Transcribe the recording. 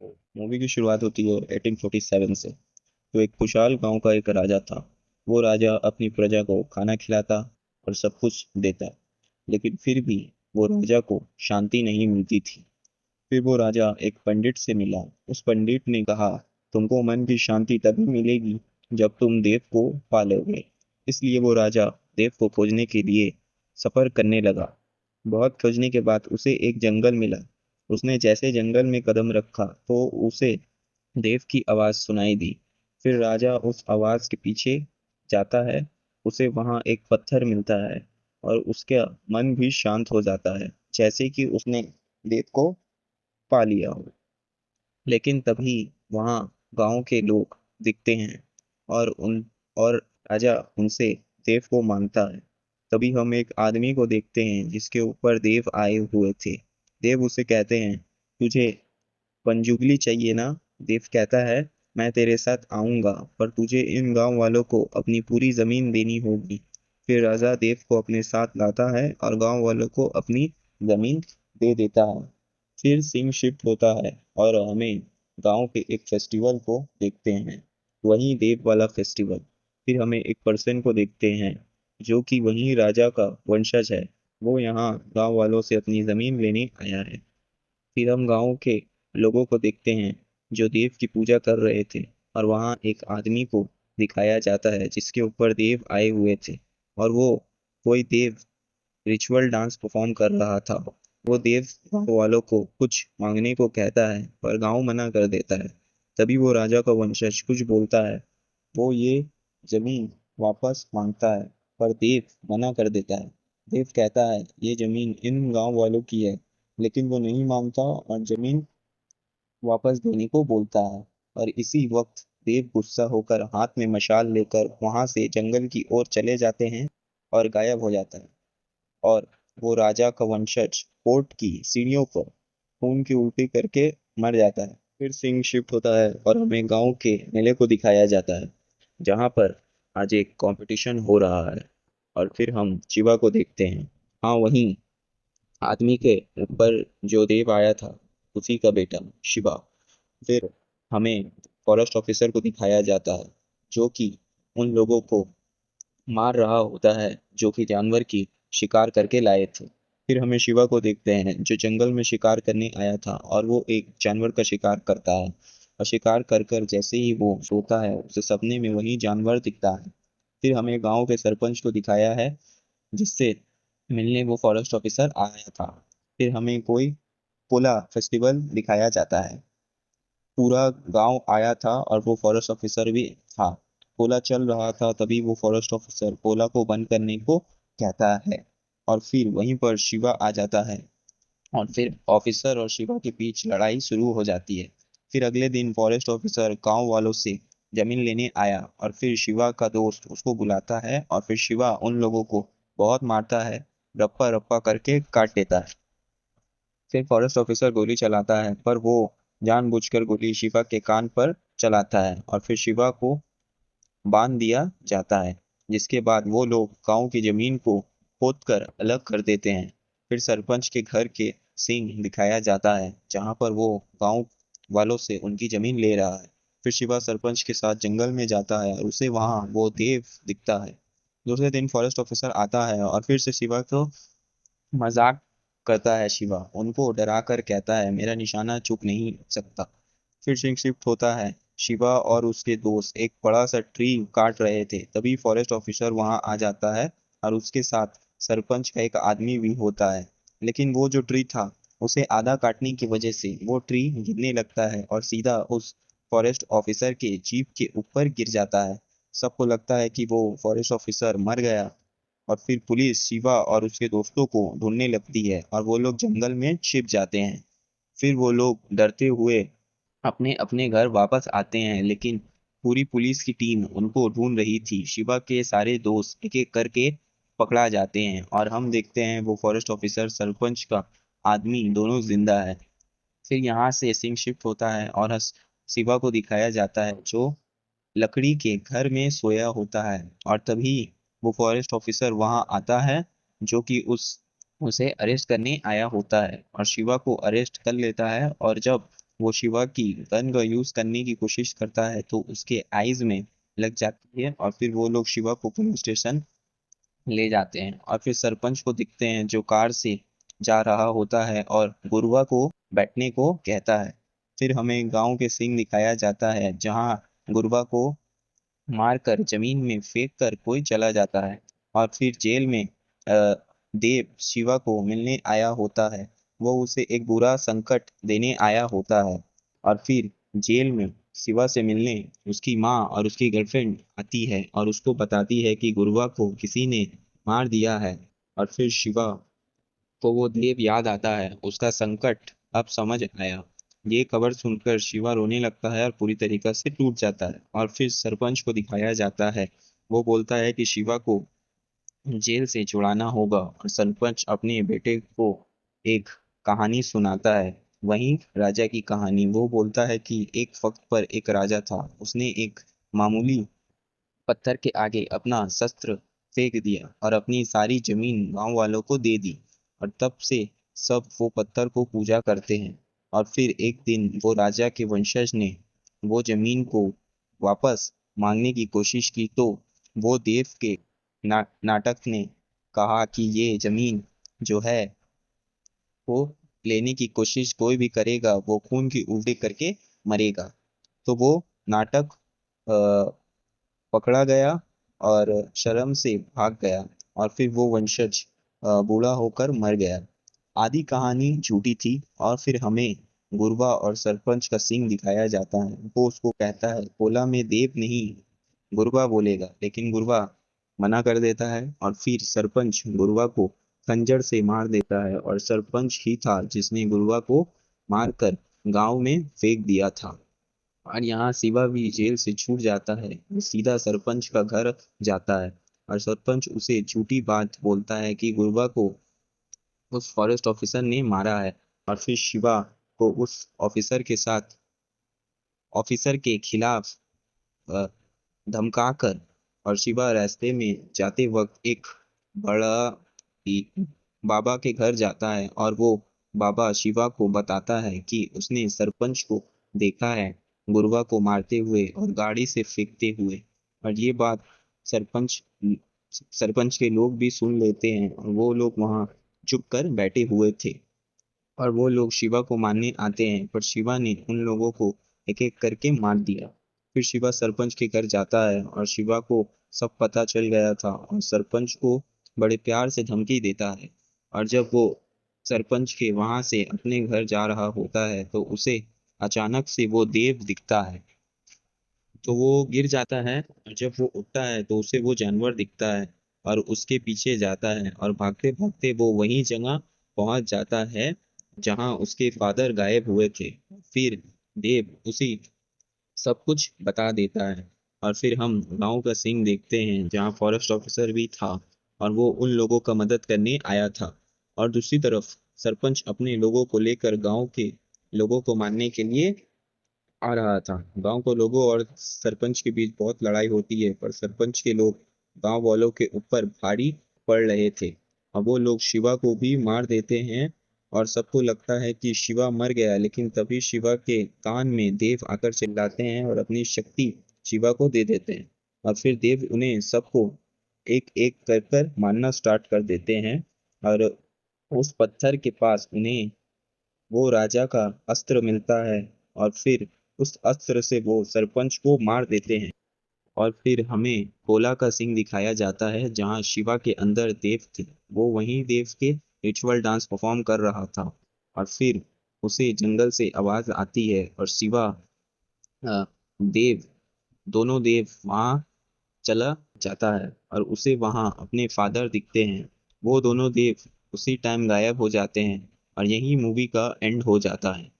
Movie की शुरुआत होती है 1847 से। तो एक खुशहाल गांव का एक राजा था। वो राजा अपनी प्रजा को खाना खिलाता और सब कुछ देता, लेकिन फिर भी वो राजा को शांति नहीं मिलती थी। फिर वो राजा एक पंडित से मिला। उस पंडित ने कहा, तुमको मन की शांति तभी मिलेगी जब तुम देव को पालोगे। इसलिए वो राजा देव को खोजने के लिए सफर करने लगा। बहुत खोजने के बाद उसे एक जंगल मिला। उसने जैसे जंगल में कदम रखा तो उसे देव की आवाज सुनाई दी। फिर राजा उस आवाज के पीछे जाता है। उसे वहां एक पत्थर मिलता है और उसका मन भी शांत हो जाता है, जैसे कि उसने देव को पा लिया हो। लेकिन तभी वहां गांव के लोग दिखते हैं और उन और राजा उनसे देव को मांगता है। तभी हम एक आदमी को देखते हैं जिसके ऊपर देव आए हुए थे। देव उसे कहते हैं, तुझे पंजुगली चाहिए ना? देव कहता है, मैं तेरे साथ आऊंगा, पर तुझे इन गांव वालों को अपनी पूरी जमीन देनी होगी। फिर राजा देव को अपने साथ लाता है और गांव वालों को अपनी जमीन दे देता है। फिर सीन शिफ्ट होता है और हमें गांव के एक फेस्टिवल को देखते हैं, वही देव वाला फेस्टिवल। फिर हमें एक पर्सन को देखते हैं जो कि वही राजा का वंशज है। वो यहाँ गांव वालों से अपनी जमीन लेने आया है। फिर हम गांव के लोगों को देखते हैं जो देव की पूजा कर रहे थे, और वहां एक आदमी को दिखाया जाता है जिसके ऊपर देव आए हुए थे, और वो कोई देव रिचुअल डांस परफॉर्म कर रहा था। वो देव गांव वालों को कुछ मांगने को कहता है, पर गांव मना कर देता है। तभी वो राजा का वंशज कुछ बोलता है। वो ये जमीन वापस मांगता है, पर देव मना कर देता है। देव कहता है, ये जमीन इन गांव वालों की है। लेकिन वो नहीं मानता और जमीन वापस देने को बोलता है। और इसी वक्त देव गुस्सा होकर हाथ में मशाल लेकर वहां से जंगल की ओर चले जाते हैं और गायब हो जाता है। और वो राजा का वंशज कोर्ट की सीढ़ियों पर खून की उल्टी करके मर जाता है। फिर सीन शिफ्ट होता है और हमें गांव के मेले को दिखाया जाता है, जहां पर आज एक कंपटीशन हो रहा है। और फिर हम शिवा को देखते हैं। हाँ, वही आदमी के ऊपर जो देव आया था, उसी का बेटा शिवा। फिर हमें फॉरेस्ट ऑफिसर को दिखाया जाता है जो कि उन लोगों को मार रहा होता है जो कि जानवर की शिकार करके लाए थे। फिर हमें शिवा को देखते हैं जो जंगल में शिकार करने आया था, और वो एक जानवर का शिकार करता है। और शिकार कर कर जैसे ही वो सोता है, उसे सपने में वही जानवर दिखता है। फिर हमें गांव के सरपंच को दिखाया है जिससे मिलने वो फॉरेस्ट ऑफिसर आया था। फिर हमें कोई पोला फेस्टिवल दिखाया जाता है। पूरा गांव आया था और वो फॉरेस्ट ऑफिसर भी था। पोला चल रहा था, तभी वो फॉरेस्ट ऑफिसर पोला को बंद करने को कहता है। और फिर वहीं पर शिवा आ जाता है, और फिर ऑफिसर और शिवा के बीच लड़ाई शुरू हो जाती है। फिर अगले दिन फॉरेस्ट ऑफिसर गांव वालों से जमीन लेने आया, और फिर शिवा का दोस्त उसको बुलाता है, और फिर शिवा उन लोगों को बहुत मारता है, रप्पा रप्पा करके काट देता है। फिर फॉरेस्ट ऑफिसर गोली चलाता है, पर वो जानबूझकर गोली शिवा के कान पर चलाता है, और फिर शिवा को बांध दिया जाता है। जिसके बाद वो लोग गांव की जमीन को खोद कर अलग कर देते हैं। फिर सरपंच के घर के सीन दिखाया जाता है जहां पर वो गांव वालों से उनकी जमीन ले रहा है। फिर शिवा सरपंच के साथ जंगल में जाता है और उसे वहां वो देव दिखता है। दूसरे दिन फॉरेस्ट ऑफिसर आता है और फिर से शिवा को मजाक करता है। शिवा उनको डरा कर कहता है, मेरा निशाना चूक नहीं सकता। फिर सिंह शिफ्ट होता है। शिवा और उसके दोस्त एक बड़ा सा ट्री काट रहे थे, तभी फॉरेस्ट ऑफिसर वहां आ जाता है, और उसके साथ सरपंच का एक आदमी भी होता है। लेकिन वो जो ट्री था, उसे आधा काटने की वजह से वो ट्री गिरने लगता है और सीधा उस फॉरेस्ट ऑफिसर के जीप के ऊपर गिर जाता है। सबको लगता है कि वो फॉरेस्ट ऑफिसर मर गया। और फिर पुलिस शिवा और उसके दोस्तों को ढूंढने लगती है और वो लोग जंगल में छिप जाते हैं। फिर वो लोग डरते हुए अपने अपने घर वापस आते हैं, लेकिन पूरी पुलिस की टीम उनको ढूंढ रही थी। शिवा के सारे दोस्त एक एक करके पकड़ा जाते हैं, और हम देखते हैं वो फॉरेस्ट ऑफिसर सरपंच का आदमी दोनों जिंदा है। फिर यहाँ से सीन शिफ्ट होता है और शिवा को दिखाया जाता है जो लकड़ी के घर में सोया होता है। और तभी वो फॉरेस्ट ऑफिसर वहां आता है जो कि उसे अरेस्ट करने आया होता है, और शिवा को अरेस्ट कर लेता है। और जब वो शिवा की गन का यूज करने की कोशिश करता है तो उसके आईज में लग जाती है और फिर वो लोग शिवा को पुलिस स्टेशन ले जाते हैं और फिर सरपंच को दिखते हैं जो कार से जा रहा होता है और गुरुआ को बैठने को कहता है। फिर हमें गांव के सीन दिखाया जाता है जहां गुरुआ को मारकर जमीन में फेंक कर कोई चला जाता है और फिर जेल में देव शिवा को मिलने आया होता है। वो उसे एक बुरा संकट देने आया होता है और फिर जेल में शिवा से मिलने उसकी माँ और उसकी गर्लफ्रेंड आती है और उसको बताती है कि गुरुआ को किसी ने मार दिया है। और फिर शिवा को वो देव याद आता है, उसका संकट अब समझ आया। ये खबर सुनकर शिवा रोने लगता है और पूरी तरीके से टूट जाता है और फिर सरपंच को दिखाया जाता है। वो बोलता है कि शिवा को जेल से छुड़ाना होगा और सरपंच अपने बेटे को एक कहानी सुनाता है। वहीं राजा की कहानी। वो बोलता है कि एक वक्त पर एक राजा था, उसने एक मामूली पत्थर के आगे अपना शस्त्र फेंक दिया और अपनी सारी जमीन गांव वालों को दे दी और तब से सब वो पत्थर को पूजा करते हैं। और फिर एक दिन वो राजा के वंशज ने वो जमीन को वापस मांगने की कोशिश की तो वो देव के नाटक ने कहा कि ये जमीन जो है वो लेने की कोशिश कोई भी करेगा वो खून की उल्टी करके मरेगा। तो वो नाटक पकड़ा गया और शर्म से भाग गया और फिर वो वंशज बूढ़ा होकर मर गया। आधी कहानी झूठी थी और फिर हमें गुरबा और सरपंच का सीन दिखाया जाता है। वो उसको कहता है कोला में देव नहीं गुरबा बोलेगा, लेकिन गुरबा मना कर देता है और फिर सरपंच गुरबा को खंजर से मार देता है और सरपंच ही था जिसने गुरबा को मारकर गांव में फेंक दिया था। और यहाँ शिवा भी जेल से छूट जाता है, वो सीधा सरपंच का घर जाता है और सरपंच उसे झूठी बात बोलता है कि गुरबा को उस फॉरेस्ट ऑफिसर ने मारा है और फिर शिवा को उस ऑफिसर के खिलाफ अ, धमकाकर और शिवा रास्ते में जाते वक्त एक बड़ा ही बाबा के घर जाता है और वो बाबा शिवा को बताता है कि उसने सरपंच को देखा है गुरुआ को मारते हुए और गाड़ी से फेंकते हुए। और ये बात सरपंच सरपंच के लोग भी सुन लेते हैं और वो लोग वहां चुप कर बैठे हुए थे और वो लोग शिवा को मारने आते हैं पर शिवा ने उन लोगों को एक एक करके मार दिया। फिर शिवा सरपंच के घर जाता है और शिवा को सब पता चल गया था और सरपंच को बड़े प्यार से धमकी देता है। और जब वो सरपंच के वहां से अपने घर जा रहा होता है तो उसे अचानक से वो देव दिखता है। तो वो गिर जाता है और जब वो उठता है तो उसे वो जानवर दिखता है और उसके पीछे जाता है और भागते भागते वो वही जगह पहुंच जाता है जहां उसके फादर गायब हुए थे। फिर देव उसी सब कुछ बता देता है और फिर हम गांव का सीन देखते हैं जहां फॉरेस्ट ऑफिसर भी था और वो उन लोगों का मदद करने आया था। और दूसरी तरफ सरपंच अपने लोगों को लेकर गांव के लोगों को मारने के लिए आ रहा था। गांव के लोगों और सरपंच के बीच बहुत लड़ाई होती है पर सरपंच के लोग गांव वालों के ऊपर भारी पड़ रहे थे। अब वो लोग शिवा को भी मार देते हैं और सबको लगता है कि शिवा मर गया, लेकिन तभी शिवा के कान में देव आकर चिल्लाते हैं और अपनी शक्ति शिवा को दे देते हैं और फिर देव उन्हें सबको एक एक कर कर मारना स्टार्ट कर देते हैं। और उस पत्थर के पास उन्हें वो राजा का अस्त्र मिलता है और फिर उस अस्त्र से वो सरपंच को मार देते हैं। और फिर हमें कोला का सीन दिखाया जाता है जहाँ शिवा के अंदर देव थे, वो वहीं देव के रिचुअल डांस परफॉर्म कर रहा था और फिर उसे जंगल से आवाज आती है और शिवा देव दोनों देव वहाँ चला जाता है और उसे वहाँ अपने फादर दिखते हैं। वो दोनों देव उसी टाइम गायब हो जाते हैं और यही मूवी का एंड हो जाता है।